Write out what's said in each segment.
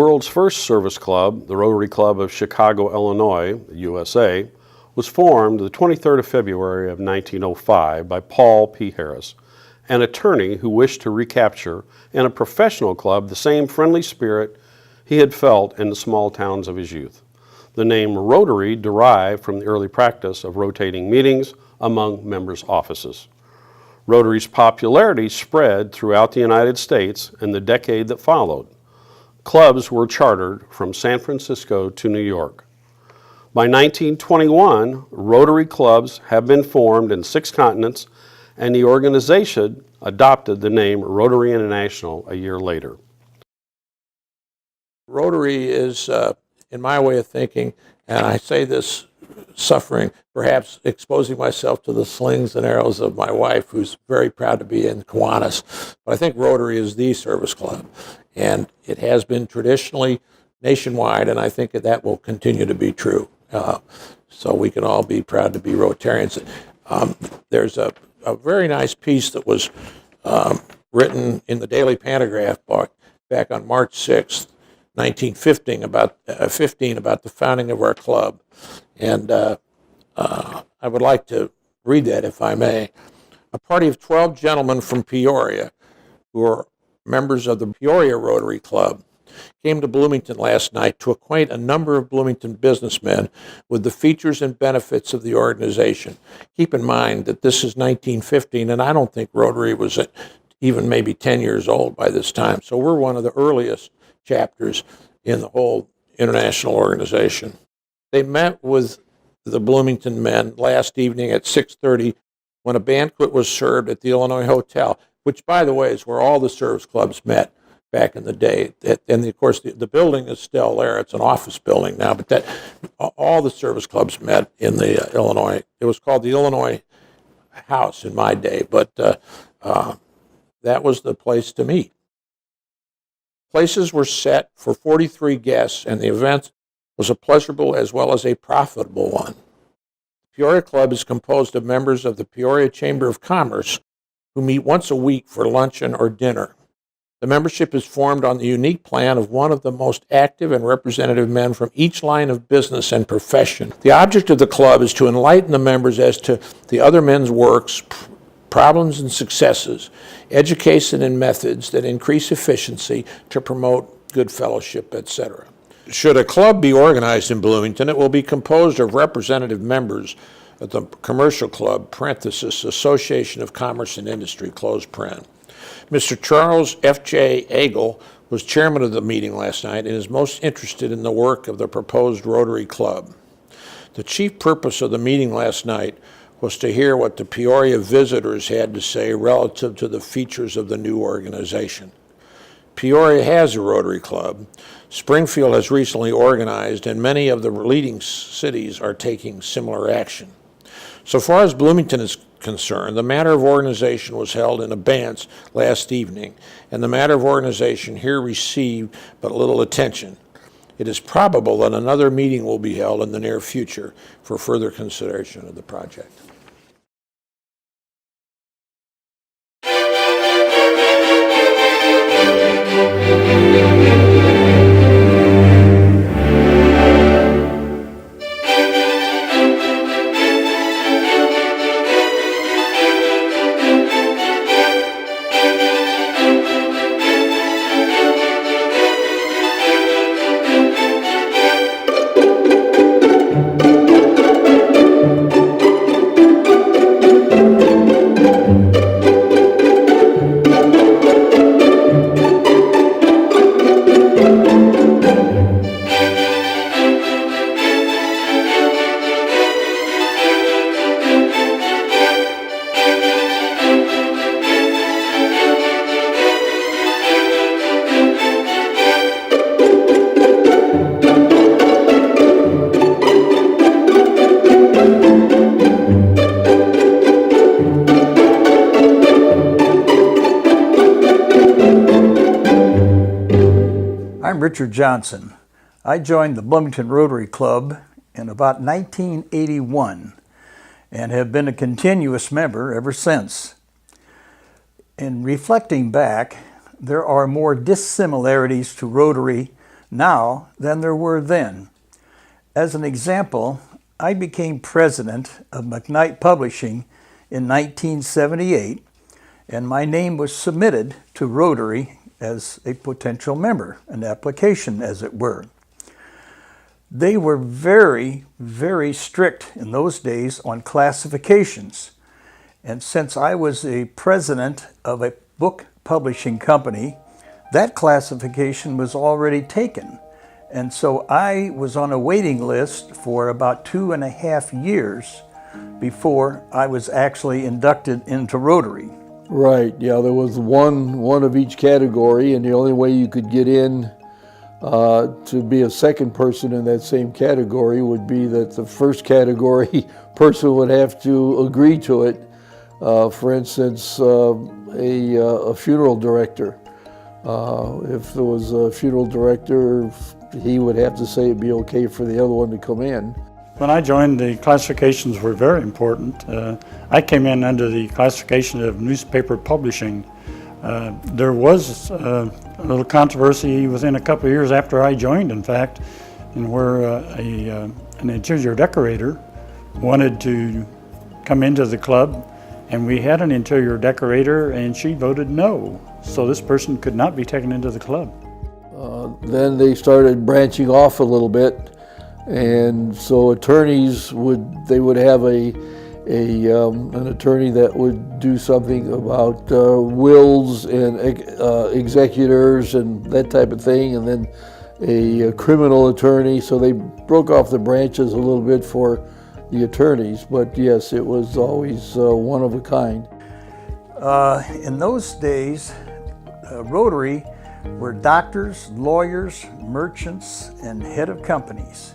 world's first service club, the Rotary Club of Chicago, Illinois, USA, was formed the 23rd of February of 1905 by Paul P. Harris, an attorney who wished to recapture in a professional club the same friendly spirit he had felt in the small towns of his youth. The name Rotary derived from the early practice of rotating meetings among members' offices. Rotary's popularity spread throughout the United States in the decade that followed. Clubs were chartered from San Francisco to New York. By 1921, Rotary clubs have been formed in 6 continents, and the organization adopted the name Rotary International a year later. Rotary is, in my way of thinking, and I say this suffering, perhaps exposing myself to the slings and arrows of my wife, who's very proud to be in Kiwanis, but I think Rotary is the service club, and it has been traditionally nationwide, and I think that will continue to be true. So we can all be proud to be Rotarians. There's a very nice piece that was written in the Daily Pantograph back on March 6th, 1915, about the founding of our club. And I would like to read that, if I may. A party of 12 gentlemen from Peoria, who are members of the Peoria Rotary Club, came to Bloomington last night to acquaint a number of Bloomington businessmen with the features and benefits of the organization. Keep in mind that this is 1915, and I don't think Rotary was even maybe 10 years old by this time. So we're one of the earliest chapters in the whole international organization. They met with the Bloomington men last evening at 6:30 when a banquet was served at the Illinois Hotel, which, by the way, is where all the service clubs met back in the day. And of course, the building is still there. It's an office building now, but all the service clubs met in the Illinois. It was called the Illinois House in my day, but that was the place to meet. Places were set for 43 guests, and the event was a pleasurable as well as a profitable one. The Peoria Club is composed of members of the Peoria Chamber of Commerce who meet once a week for luncheon or dinner. The membership is formed on the unique plan of one of the most active and representative men from each line of business and profession. The object of the club is to enlighten the members as to the other men's works, problems and successes, education and methods that increase efficiency to promote good fellowship, etc. Should a club be organized in Bloomington, it will be composed of representative members of the Commercial Club, parenthesis, Association of Commerce and Industry, close paren. Mr. Charles F.J. Agel was chairman of the meeting last night and is most interested in the work of the proposed Rotary Club. The chief purpose of the meeting last night was to hear what the Peoria visitors had to say relative to the features of the new organization. Peoria has a Rotary Club. Springfield has recently organized, and many of the leading cities are taking similar action. So far as Bloomington is concerned, the matter of organization was held in abeyance last evening, and the matter of organization here received but little attention. It is probable that another meeting will be held in the near future for further consideration of the project. I'm Richard Johnson. I joined the Bloomington Rotary Club in about 1981 and have been a continuous member ever since. In reflecting back, there are more dissimilarities to Rotary now than there were then. As an example, I became president of McKnight Publishing in 1978, and my name was submitted to Rotary as a potential member, an application as it were. They were very, very strict in those days on classifications. And since I was a president of a book publishing company, that classification was already taken. And so I was on a waiting list for about 2.5 years before I was actually inducted into Rotary. Right, yeah, there was one of each category, and the only way you could get in to be a second person in that same category would be that the first category person would have to agree to it. For instance, a funeral director. If there was a funeral director, he would have to say it'd be okay for the other one to come in. When I joined, the classifications were very important. I came in under the classification of newspaper publishing. There was a little controversy within a couple of years after I joined, in fact, and where an interior decorator wanted to come into the club, and we had an interior decorator, and she voted no. So this person could not be taken into the club. Then they started branching off a little bit, and so attorneys would have an attorney that would do something about wills and executors and that type of thing, and then a criminal attorney. So they broke off the branches a little bit for the attorneys, but yes, it was always one of a kind. In those days, Rotary were doctors, lawyers, merchants, and head of companies.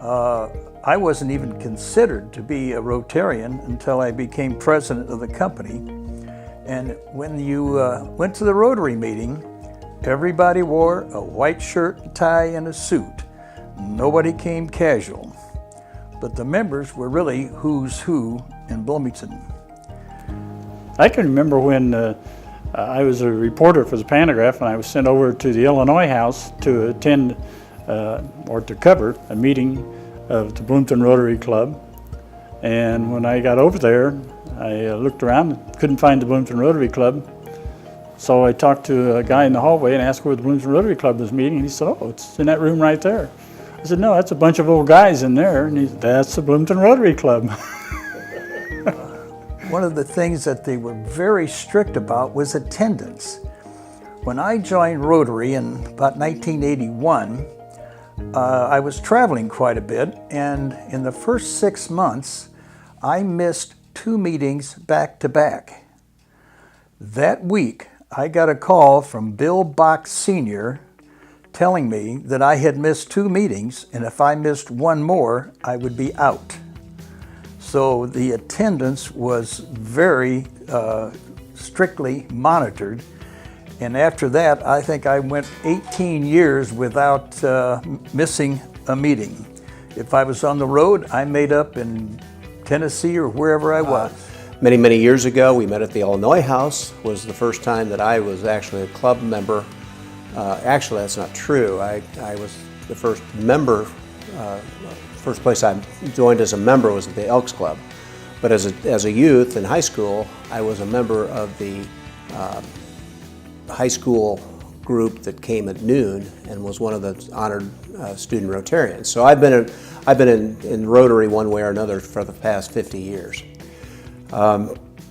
I wasn't even considered to be a Rotarian until I became president of the company. And when you went to the Rotary meeting, everybody wore a white shirt, a tie, and a suit. Nobody came casual. But the members were really who's who in Bloomington. I can remember when I was a reporter for the Pantograph, and I was sent over to the Illinois House to attend or to cover a meeting of the Bloomington Rotary Club. And when I got over there, I looked around, couldn't find the Bloomington Rotary Club. So I talked to a guy in the hallway and asked where the Bloomington Rotary Club was meeting, and he said, "Oh, it's in that room right there." I said, "No, that's a bunch of old guys in there." And he said, "That's the Bloomington Rotary Club." One of the things that they were very strict about was attendance. When I joined Rotary in about 1981, I was traveling quite a bit, and in the first 6 months, I missed 2 meetings back to back. That week, I got a call from Bill Bach Sr. telling me that I had missed 2 meetings, and if I missed one more, I would be out. So the attendance was very strictly monitored. And after that, I think I went 18 years without missing a meeting. If I was on the road, I made up in Tennessee or wherever I was. Many, many years ago, we met at the Illinois House. Was the first time that I was actually a club member. Actually, that's not true. I was the first member. First place I joined as a member was at the Elks Club. But as a youth in high school, I was a member of the high school group that came at noon and was one of the honored student Rotarians. So I've been in Rotary one way or another for the past 50 years.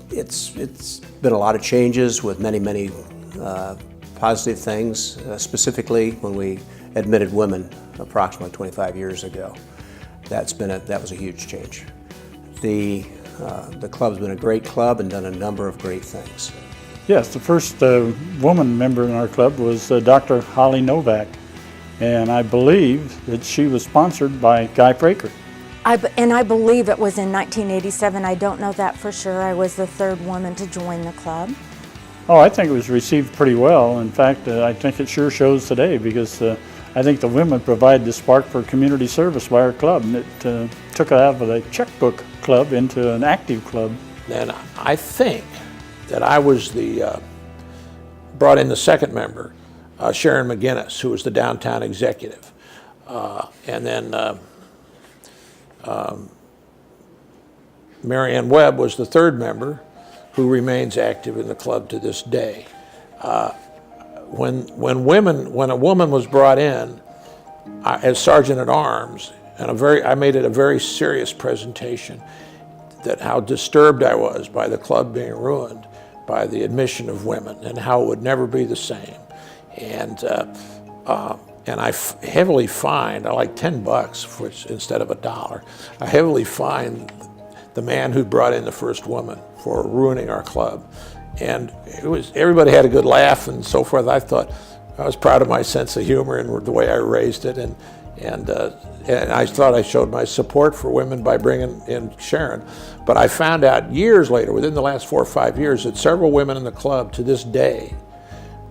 It's been a lot of changes with many positive things, specifically when we admitted women approximately 25 years ago. That was a huge change. The club's been a great club and done a number of great things. Yes, the first woman member in our club was Dr. Holly Novak, and I believe that she was sponsored by Guy Fraker. And I believe it was in 1987. I don't know that for sure. I was the 3rd woman to join the club. Oh, I think it was received pretty well. In fact, I think it sure shows today, because I think the women provide the spark for community service by our club, and it took it out of a checkbook club into an active club. And I think that I was brought in the second member Sharon McGinnis, who was the downtown executive. And then Marianne Webb was the third member, who remains active in the club to this day. When a woman was brought in as sergeant at arms, and I made it a very serious presentation that how disturbed I was by the club being ruined by the admission of women and how it would never be the same. And I heavily fined, I like $10 which instead of $1. I heavily fined the man who brought in the first woman for ruining our club. And everybody had a good laugh and so forth. I thought, I was proud of my sense of humor and the way I raised it. And I thought I showed my support for women by bringing in Sharon. But I found out years later, within the last 4 or 5 years, that several women in the club to this day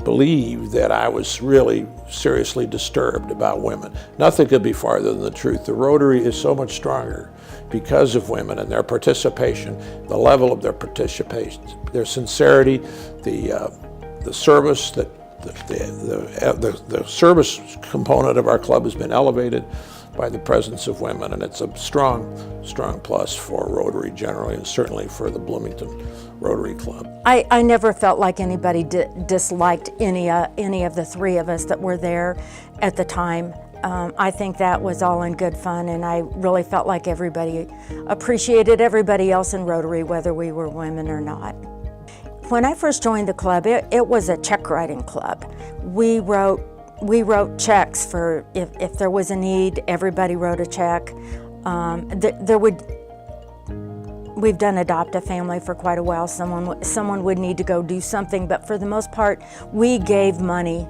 believe that I was really seriously disturbed about women. Nothing could be farther than the truth. The Rotary is so much stronger because of women and their participation, the level of their participation, their sincerity, the service that the service component of our club has been elevated by the presence of women, and it's a strong plus for Rotary generally, and certainly for the Bloomington Rotary Club. I never felt like anybody disliked any of the three of us that were there at the time. I think that was all in good fun, and I really felt like everybody appreciated everybody else in Rotary, whether we were women or not. When I first joined the club, it was a check writing club. We wrote checks for if there was a need. Everybody wrote a check. We've done Adopt a Family for quite a while. Someone would need to go do something, but for the most part, we gave money,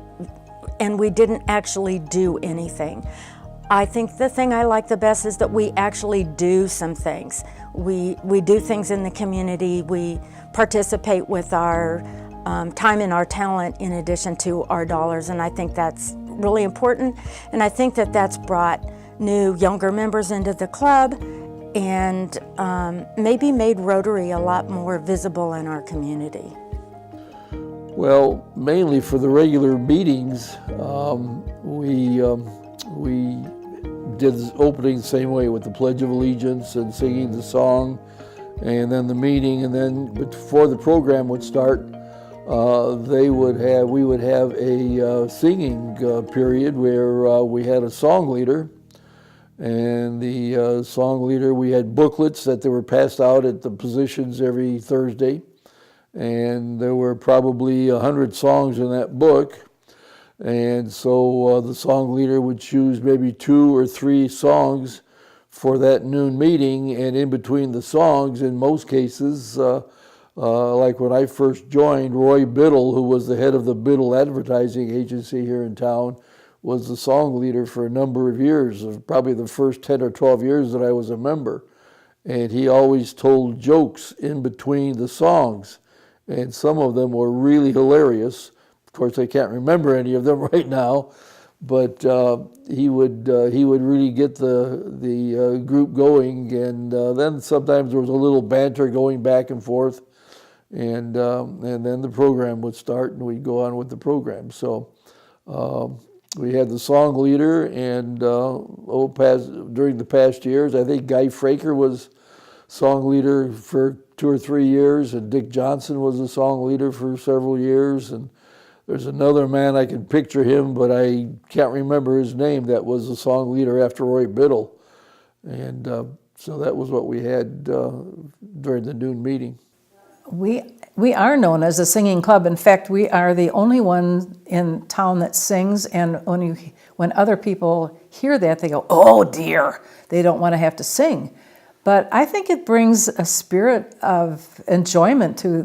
and we didn't actually do anything. I think the thing I like the best is that we actually do some things. We do things in the community. We participate with our time and our talent in addition to our dollars, and I think that's really important. And I think that that's brought new, younger members into the club and maybe made Rotary a lot more visible in our community. Well, mainly for the regular meetings, we did the opening the same way with the Pledge of Allegiance and singing the song, and then the meeting, and then before the program would start, we would have a singing period where we had a song leader, and the song leader, we had booklets that they were passed out at the positions every Thursday, and there were probably 100 songs in that book. And so the song leader would choose maybe 2 or 3 songs for that noon meeting, and in between the songs, in most cases, like when I first joined, Roy Biddle, who was the head of the Biddle Advertising Agency here in town, was the song leader for a number of years, probably the first 10 or 12 years that I was a member. And he always told jokes in between the songs, and some of them were really hilarious. Of course, I can't remember any of them right now, but he would really get the group going, and then sometimes there was a little banter going back and forth, and then the program would start, and we'd go on with the program. So we had the song leader, and during the past years, I think Guy Fraker was song leader for 2 or 3 years, and Dick Johnson was the song leader for several years, and there's another man, I can picture him, but I can't remember his name, that was the song leader after Roy Biddle. And so that was what we had during the noon meeting. We are known as a singing club. In fact, we are the only one in town that sings, and when other people hear that, they go, "Oh dear," they don't want to have to sing. But I think it brings a spirit of enjoyment to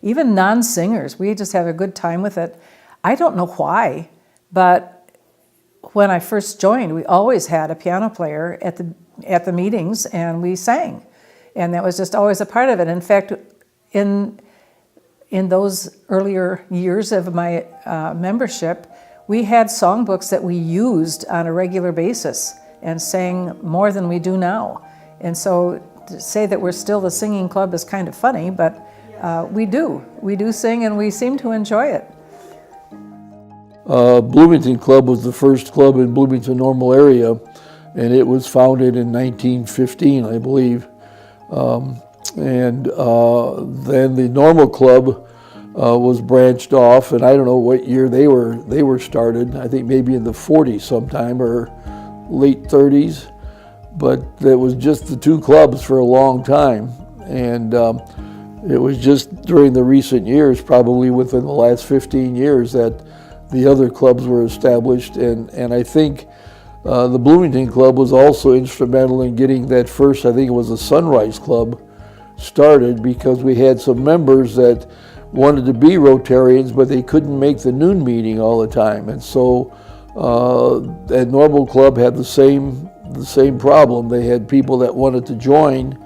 even non-singers. We just have a good time with it. I don't know why, but when I first joined, we always had a piano player at the meetings, and we sang. And that was just always a part of it. In fact, in those earlier years of my membership, we had songbooks that we used on a regular basis and sang more than we do now. And so to say that we're still the singing club is kind of funny, but we do sing, and we seem to enjoy it. Bloomington Club was the first club in Bloomington Normal area, and it was founded in 1915, I believe. Then the Normal Club was branched off, and I don't know what year they were started. I think maybe in the 40s sometime or late 30s, but it was just the two clubs for a long time, and it was just during the recent years, probably within the last 15 years, that the other clubs were established, and I think the Bloomington Club was also instrumental in getting that first, I think it was the Sunrise Club, started, because we had some members that wanted to be Rotarians, but they couldn't make the noon meeting all the time, and so that Normal Club had the same problem. They had people that wanted to join,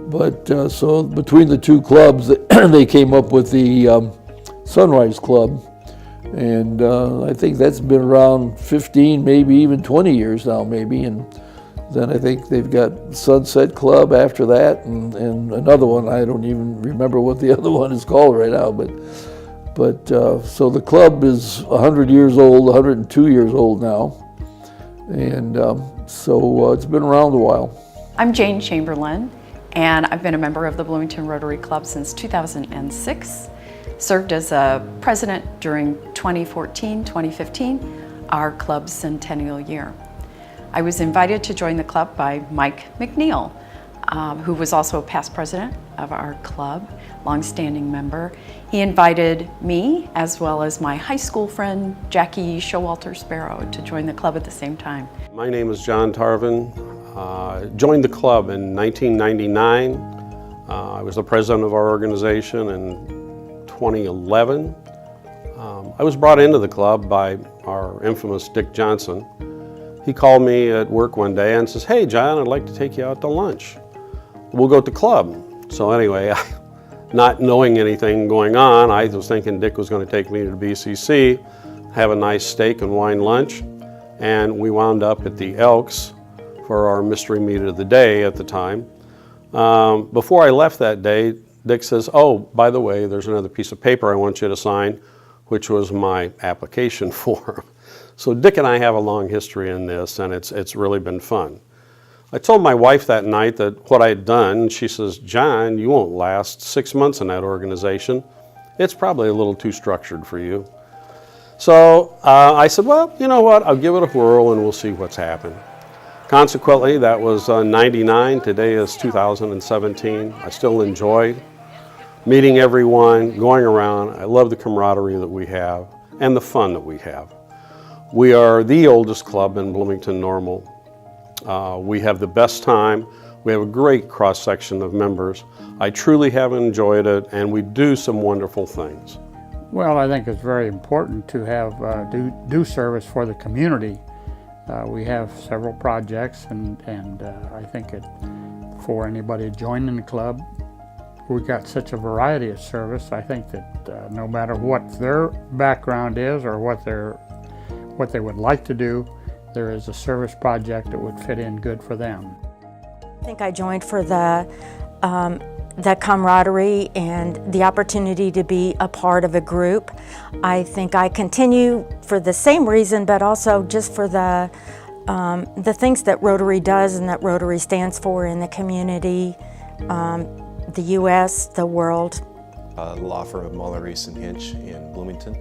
but so between the two clubs, they came up with the Sunrise Club, and I think that's been around 15, maybe even 20 years now, maybe. And then I think they've got Sunset Club after that, and another one. I don't even remember what the other one is called right now. But so the club is 100 years old, 102 years old now, and so it's been around a while. I'm Jane Chamberlain, and I've been a member of the Bloomington Rotary Club since 2006. Served as a president during 2014-2015, our club's centennial year. I was invited to join the club by Mike McNeil, who was also a past president of our club, longstanding member. He invited me, as well as my high school friend, Jackie Showalter Sparrow, to join the club at the same time. My name is John Tarvin. Joined the club in 1999. I was the president of our organization in 2011. I was brought into the club by our infamous Dick Johnson. He called me at work one day and says, "Hey John, I'd like to take you out to lunch. We'll go to the club." So anyway, not knowing anything going on, I was thinking Dick was going to take me to the BCC, have a nice steak and wine lunch, and we wound up at the Elks for our mystery meat of the day at the time. Before I left that day, Dick says, "Oh, by the way, there's another piece of paper I want you to sign," which was my application form. So Dick and I have a long history in this, and it's really been fun. I told my wife that night that what I had done. She says, "John, you won't last 6 months in that organization. It's probably a little too structured for you." So I said, "Well, you know what, I'll give it a whirl and we'll see what's happened." Consequently, that was 99. Today is 2017. I still enjoy meeting everyone, going around. I love the camaraderie that we have and the fun that we have. We are the oldest club in Bloomington Normal. We have the best time. We have a great cross-section of members. I truly have enjoyed it, and we do some wonderful things. Well, I think it's very important to have do service for the community. We have several projects, and I think for anybody joining the club, we've got such a variety of service. I think that no matter what their background is or what they would like to do, there is a service project that would fit in good for them. I think I joined for the camaraderie and the opportunity to be a part of a group. I think I continue for the same reason, but also just for the things that Rotary does and that Rotary stands for in the community, the U.S., the world. Law firm of Muller, Reese & Hinch in Bloomington.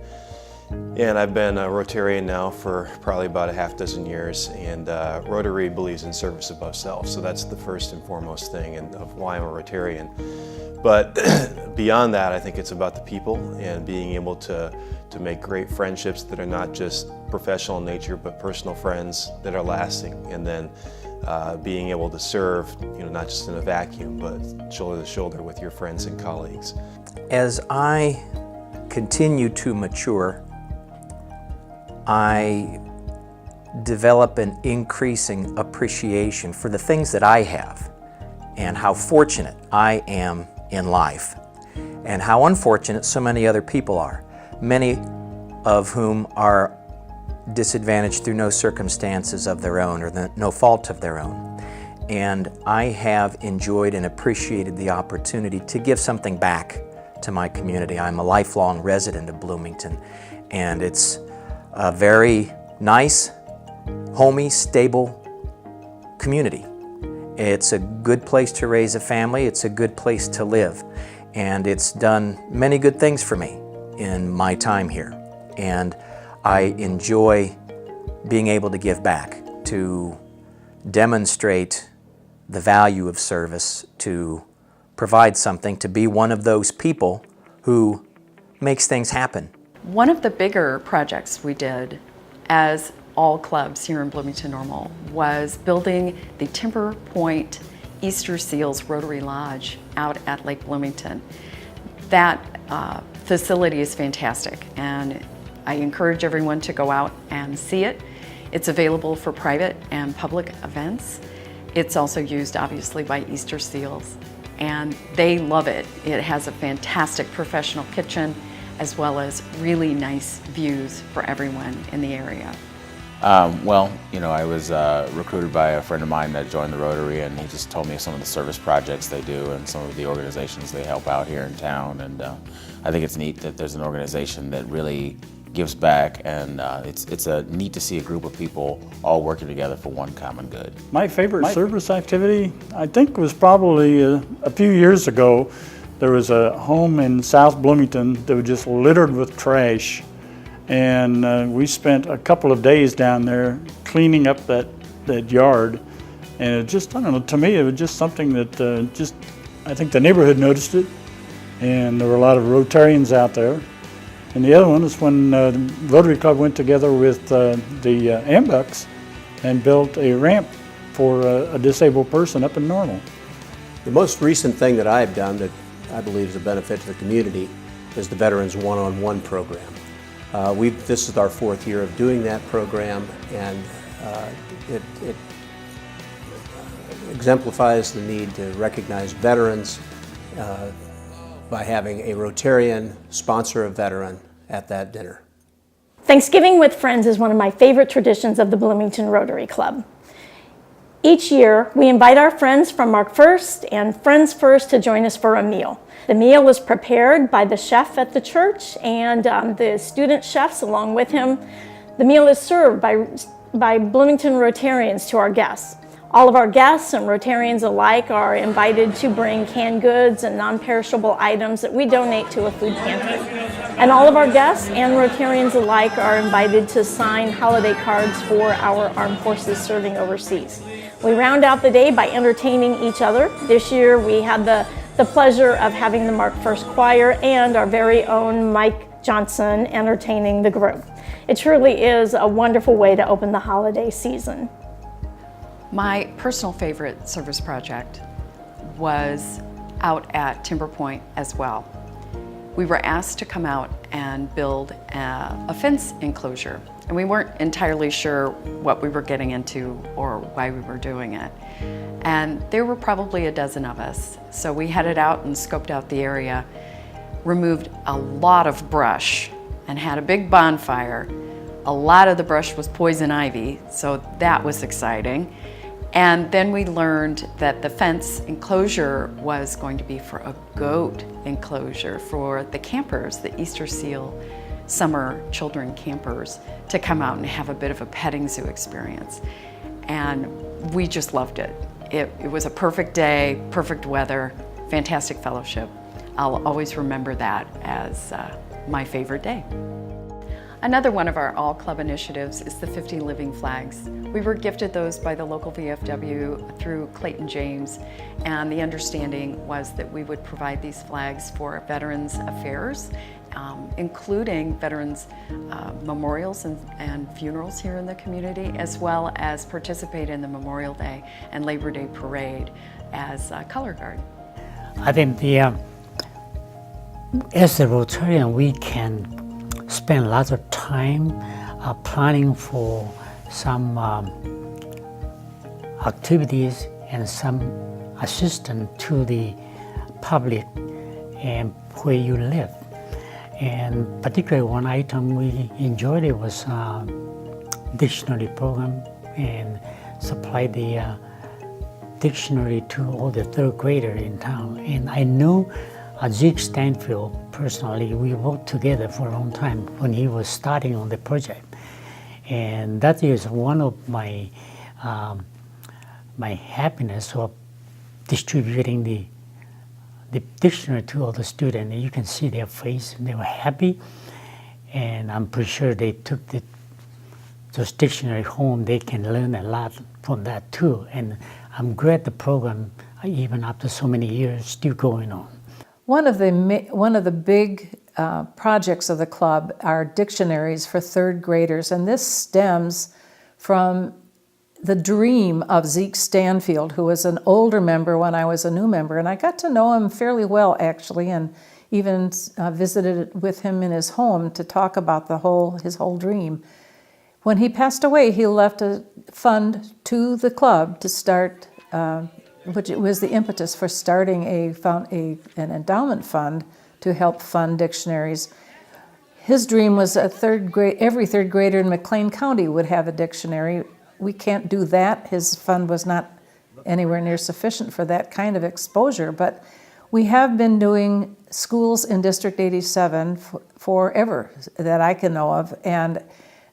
And I've been a Rotarian now for probably about a half dozen years, and Rotary believes in service above self, so that's the first and foremost thing and of why I'm a Rotarian. But beyond that, I think it's about the people and being able to make great friendships that are not just professional in nature, but personal friends that are lasting, and then being able to serve, not just in a vacuum, but shoulder to shoulder with your friends and colleagues. As I continue to mature, I develop an increasing appreciation for the things that I have and how fortunate I am in life and how unfortunate so many other people are, many of whom are disadvantaged through no circumstances of their own or no fault of their own. And I have enjoyed and appreciated the opportunity to give something back to my community. I'm a lifelong resident of Bloomington, and it's a very nice, homey, stable community. It's a good place to raise a family. It's a good place to live. And it's done many good things for me in my time here. And I enjoy being able to give back, to demonstrate the value of service, to provide something, to be one of those people who makes things happen. One of the bigger projects we did as all clubs here in Bloomington Normal was building the Timber Point Easter Seals Rotary Lodge out at Lake Bloomington. That facility is fantastic, and I encourage everyone to go out and see it. It's available for private and public events. It's also used obviously by Easter Seals, and they love it. It has a fantastic professional kitchen as well as really nice views for everyone in the area. Well, you know, I was recruited by a friend of mine that joined the Rotary, and he just told me some of the service projects they do and some of the organizations they help out here in town. And I think it's neat that there's an organization that really gives back, and it's neat to see a group of people all working together for one common good. My favorite service activity, I think, was probably a few years ago. There was a home in South Bloomington that was just littered with trash. And we spent a couple of days down there cleaning up that yard. And it just, I don't know, to me it was just something that I think the neighborhood noticed it. And there were a lot of Rotarians out there. And the other one is when the Rotary Club went together with the Ambucks and built a ramp for a disabled person up in Normal. The most recent thing that I've done that I believe is a benefit to the community is the Veterans One-on-One program. This is our 4th year of doing that program, and it exemplifies the need to recognize veterans by having a Rotarian sponsor a veteran at that dinner. Thanksgiving with friends is one of my favorite traditions of the Bloomington Rotary Club. Each year, we invite our friends from Mark First and Friends First to join us for a meal. The meal is prepared by the chef at the church and the student chefs along with him. The meal is served by Bloomington Rotarians to our guests. All of our guests and Rotarians alike are invited to bring canned goods and non-perishable items that we donate to a food pantry. And all of our guests and Rotarians alike are invited to sign holiday cards for our armed forces serving overseas. We round out the day by entertaining each other. This year we had the pleasure of having the Mark First Choir and our very own Mike Johnson entertaining the group. It truly is a wonderful way to open the holiday season. My personal favorite service project was out at Timber Point as well. We were asked to come out and build a fence enclosure, and we weren't entirely sure what we were getting into or why we were doing it. And there were probably a dozen of us, so we headed out and scoped out the area, removed a lot of brush, and had a big bonfire. A lot of the brush was poison ivy, so that was exciting. And then we learned that the fence enclosure was going to be for a goat enclosure for the campers, the Easter Seal summer children campers, to come out and have a bit of a petting zoo experience. And we just loved it. It was a perfect day, perfect weather, fantastic fellowship. I'll always remember that as my favorite day. Another one of our All Club initiatives is the 50 Living Flags. We were gifted those by the local VFW through Clayton James, and the understanding was that we would provide these flags for Veterans Affairs, including veterans memorials and funerals here in the community, as well as participate in the Memorial Day and Labor Day Parade as color guard. I think as a Rotarian, we can spend lots of time planning for some activities and some assistance to the public and where you live. And particularly one item we enjoyed it was dictionary program, and supply the dictionary to all the third graders in town. And I know Zeke Stanfield, personally, we worked together for a long time when he was starting on the project. And that is one of my my happiness of distributing the dictionary to all the students. You can see their face, they were happy. And I'm pretty sure they took those dictionary home. They can learn a lot from that too. And I'm glad the program, even after so many years, still going on. One of the big projects of the club are dictionaries for third graders, and this stems from the dream of Zeke Stanfield, who was an older member when I was a new member, and I got to know him fairly well actually, and even visited with him in his home to talk about his whole dream. When he passed away, he left a fund to the club to start, which was the impetus for starting an endowment fund to help fund dictionaries. His dream was every third grader in McLean County would have a dictionary. We can't do that. His fund was not anywhere near sufficient for that kind of exposure, but we have been doing schools in District 87 forever that I can know of, and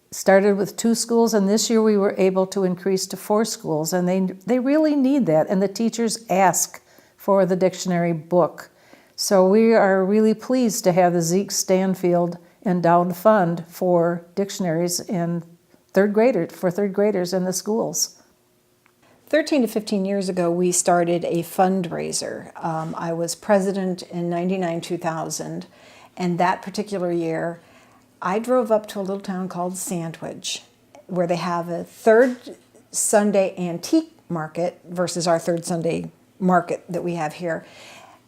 started with 2 schools, and this year we were able to increase to 4 schools, and they really need that, and the teachers ask for the dictionary book. So we are really pleased to have the Zeke Stanfield Endowed Fund for dictionaries for third graders in the schools. 13 to 15 years ago, we started a fundraiser. I was president in 99-2000, and that particular year, I drove up to a little town called Sandwich, where they have a third Sunday antique market versus our third Sunday market that we have here.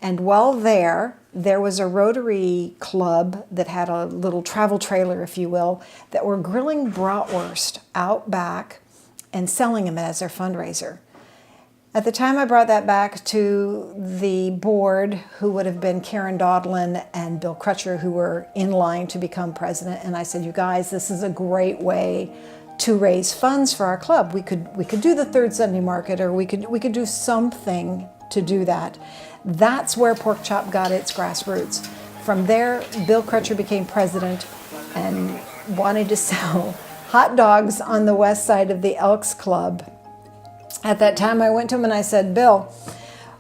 And while there was a Rotary club that had a little travel trailer, if you will, that were grilling bratwurst out back and selling them as their fundraiser. At the time I brought that back to the board, who would have been Karen Dodlin and Bill Crutcher, who were in line to become president, and I said, you guys, this is a great way to raise funds for our club. We could do the third Sunday market, or we could do something to do that. That's where Pork Chop got its grassroots. From there, Bill Crutcher became president and wanted to sell hot dogs on the west side of the Elks Club. At that time, I went to him and I said, Bill,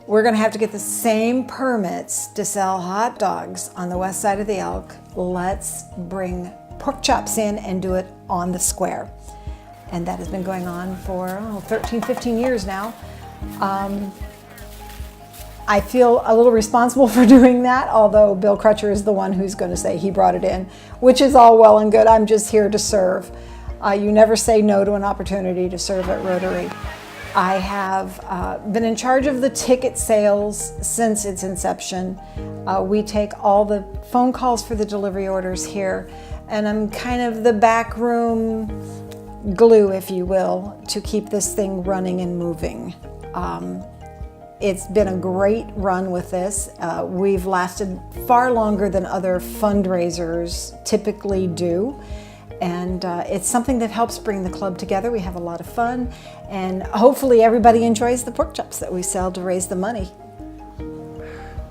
we're going to have to get the same permits to sell hot dogs on the west side of the Elk. Let's bring pork chops in and do it on the square. And that has been going on for 13, 15 years now. I feel a little responsible for doing that, although Bill Crutcher is the one who's going to say he brought it in, which is all well and good. I'm just here to serve. You never say no to an opportunity to serve at Rotary. I have been in charge of the ticket sales since its inception. We take all the phone calls for the delivery orders here, and I'm kind of the backroom glue, if you will, to keep this thing running and moving. It's been a great run with this. We've lasted far longer than other fundraisers typically do. And it's something that helps bring the club together. We have a lot of fun, and hopefully everybody enjoys the pork chops that we sell to raise the money.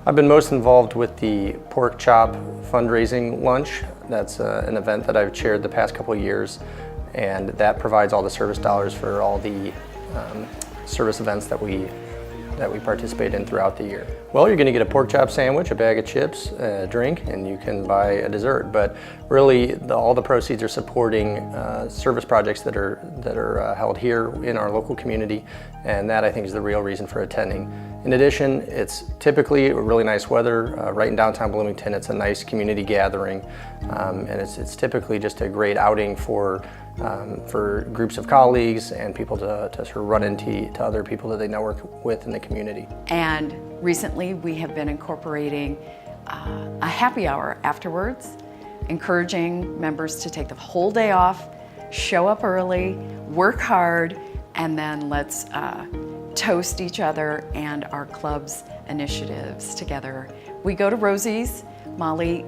I've been most involved with the pork chop fundraising lunch. That's an event that I've chaired the past couple of years, and that provides all the service dollars for all the service events that we participate in throughout the year. Well, you're going to get a pork chop sandwich, a bag of chips, a drink, and you can buy a dessert. But really, all the proceeds are supporting service projects that are held here in our local community, and that I think is the real reason for attending. In addition, it's typically really nice weather right in downtown Bloomington. It's a nice community gathering, and it's typically just a great outing for groups of colleagues and people to sort of run into other people that they network with in the community. And recently we have been incorporating a happy hour afterwards, encouraging members to take the whole day off, show up early, work hard, and then let's toast each other and our club's initiatives together. We go to Rosie's. Molly,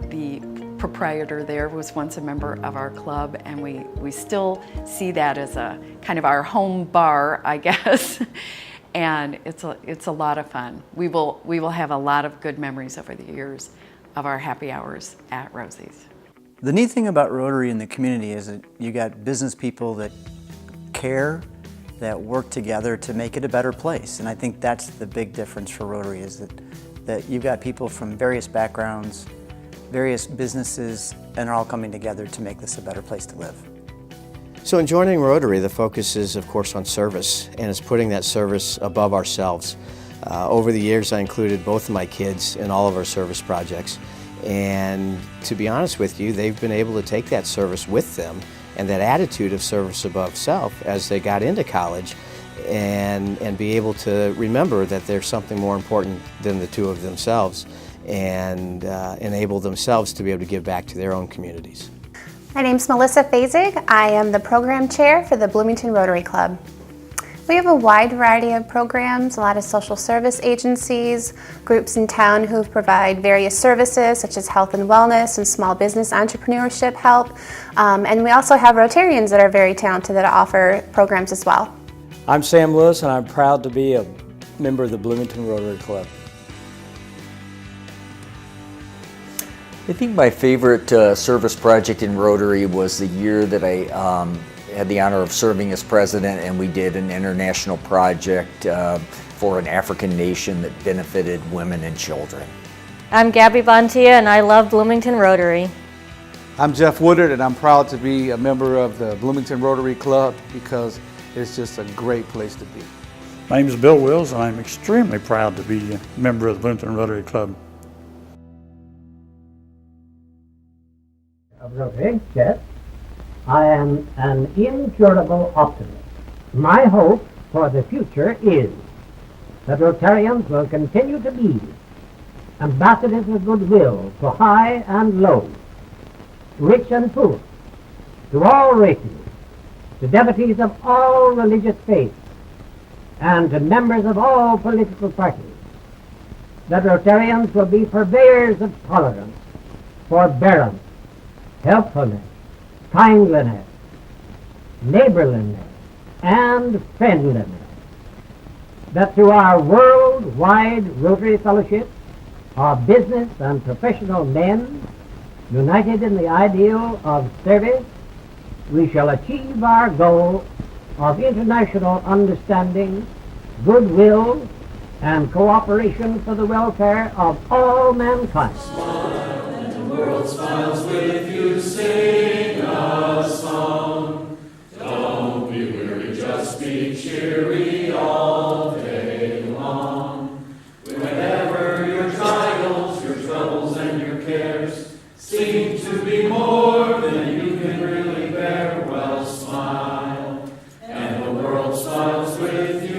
the proprietor there, was once a member of our club, and we still see that as a kind of our home bar, I guess. and it's a lot of fun. We will have a lot of good memories over the years of our happy hours at Rosie's. The neat thing about Rotary in the community is that you got business people that care, that work together to make it a better place. And I think that's the big difference for Rotary, is that you've got people from various backgrounds, various businesses, and are all coming together to make this a better place to live. So in joining Rotary, the focus is, of course, on service, and it's putting that service above ourselves. Over the years, I included both of my kids in all of our service projects, and to be honest with you, they've been able to take that service with them and that attitude of service above self as they got into college, and be able to remember that there's something more important than the two of themselves, and enable themselves to be able to give back to their own communities. My name's Melissa Fazig. I am the program chair for the Bloomington Rotary Club. We have a wide variety of programs, a lot of social service agencies, groups in town who provide various services such as health and wellness and small business entrepreneurship help. And we also have Rotarians that are very talented that offer programs as well. I'm Sam Lewis, and I'm proud to be a member of the Bloomington Rotary Club. I think my favorite service project in Rotary was the year that I had the honor of serving as president, and we did an international project for an African nation that benefited women and children. I'm Gabby Bontia, and I love Bloomington Rotary. I'm Jeff Woodard, and I'm proud to be a member of the Bloomington Rotary Club because it's just a great place to be. My name is Bill Wills, and I'm extremely proud to be a member of the Bloomington Rotary Club. Of Rotary, yes. I am an incurable optimist. My hope for the future is that Rotarians will continue to be ambassadors of goodwill to high and low, rich and poor, to all races, to devotees of all religious faiths, and to members of all political parties. That Rotarians will be purveyors of tolerance, forbearance, helpfulness, kindliness, neighborliness, and friendliness. That through our worldwide Rotary Fellowship, our business and professional men, united in the ideal of service, we shall achieve our goal of international understanding, goodwill, and cooperation for the welfare of all mankind. Smile and the world smiles with you, sing a song. Don't be weary, just be cheery all day long. Whenever your trials, your troubles, and your cares seem to be more than you can really bear, well, smile, and the world smiles with you.